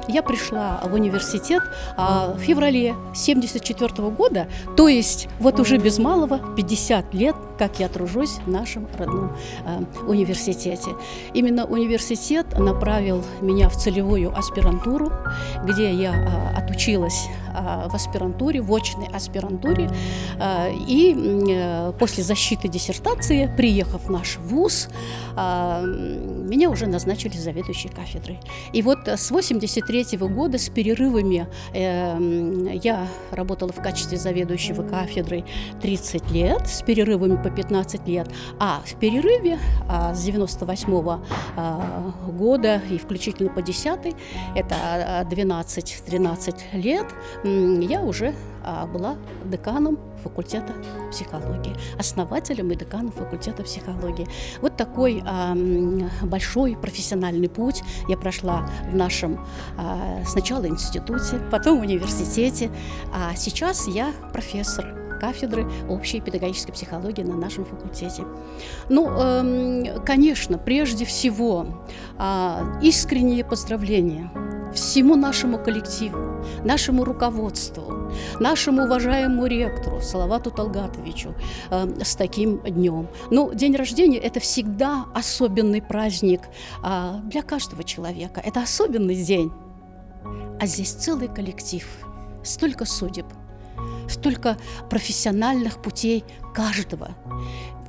я пришла в университет в феврале 1974 года, то есть вот уже без малого 50 лет, как я тружусь в нашем родном университете. Именно университет направил меня в целевую аспирантуру, где я отучилась в аспирантуре, в очной аспирантуре, и после защиты диссертации, приехав в наш вуз, меня уже назначили заведующей кафедрой. И вот с 1983 года с перерывами я работала в качестве заведующего кафедрой 30 лет, с перерывами по 15 лет, а в перерыве с 1998 года и включительно по 10, это 12-13 лет, я уже была деканом факультета психологии, основателем и деканом факультета психологии. Вот такой большой профессиональный путь я прошла в нашем сначала институте, потом в университете, а сейчас я профессор кафедры общей педагогической психологии на нашем факультете. Конечно, прежде всего, искренние поздравления всему нашему коллективу, нашему руководству, нашему уважаемому ректору Салавату Талгатовичу с таким днем. День рождения – это всегда особенный праздник для каждого человека. Это особенный день. А здесь целый коллектив, столько судеб, столько профессиональных путей каждого.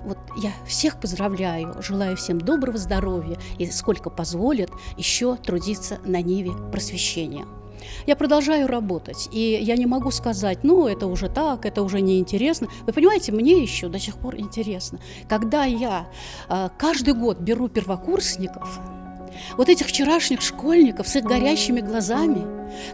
Вот я всех поздравляю, желаю всем доброго здоровья и, сколько позволит, еще трудиться на ниве просвещения. Я продолжаю работать, и я не могу сказать, это уже так, это уже неинтересно. Вы понимаете, мне еще до сих пор интересно. Когда я каждый год беру первокурсников, вот этих вчерашних школьников с их горящими глазами,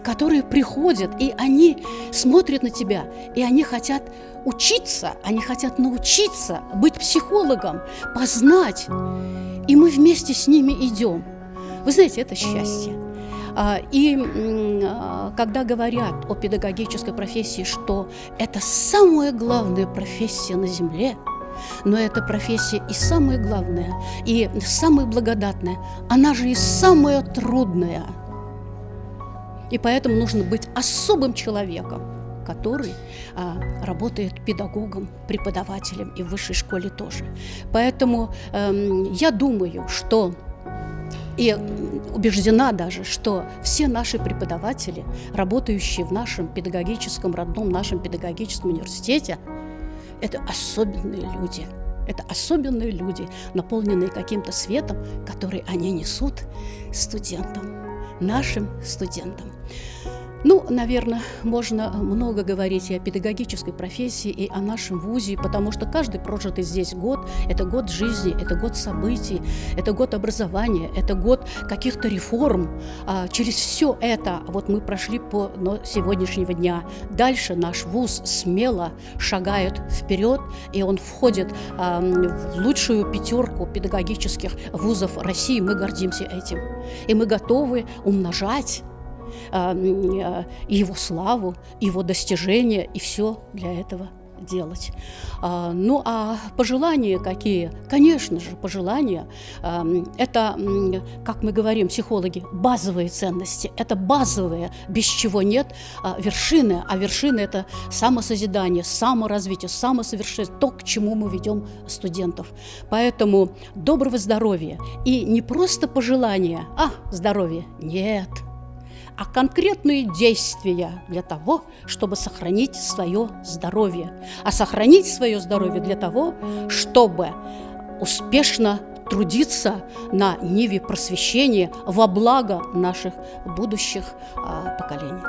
которые приходят, и они смотрят на тебя, и они хотят учиться, они хотят научиться быть психологом, познать, и мы вместе с ними идем. Вы знаете, это счастье. И когда говорят о педагогической профессии, что это самая главная профессия на земле, но эта профессия и самая главная, и самая благодатная, она же и самая трудная. И поэтому нужно быть особым человеком, который работает педагогом, преподавателем и в высшей школе тоже. Поэтому я думаю, что и убеждена даже, что все наши преподаватели, работающие в нашем педагогическом, родном нашем педагогическом университете, это особенные люди. Это особенные люди, наполненные каким-то светом, который они несут студентам, нашим студентам. Наверное, можно много говорить и о педагогической профессии, и о нашем вузе, потому что каждый прожитый здесь год – это год жизни, это год событий, это год образования, это год каких-то реформ. Через все это мы прошли до сегодняшнего дня. Дальше наш вуз смело шагает вперед, и он входит в лучшую пятерку педагогических вузов России. Мы гордимся этим, и мы готовы умножать и его славу, его достижения, и все для этого делать. А пожелания какие? Конечно же, пожелания – это, как мы говорим, психологи, базовые ценности. Это базовые, без чего нет вершины. А вершины – это самосозидание, саморазвитие, самосовершенствование, то, к чему мы ведем студентов. Поэтому доброго здоровья. И не просто пожелания, здоровья, нет, а конкретные действия для того, чтобы сохранить свое здоровье. А сохранить свое здоровье для того, чтобы успешно трудиться на ниве просвещения во благо наших будущих поколений.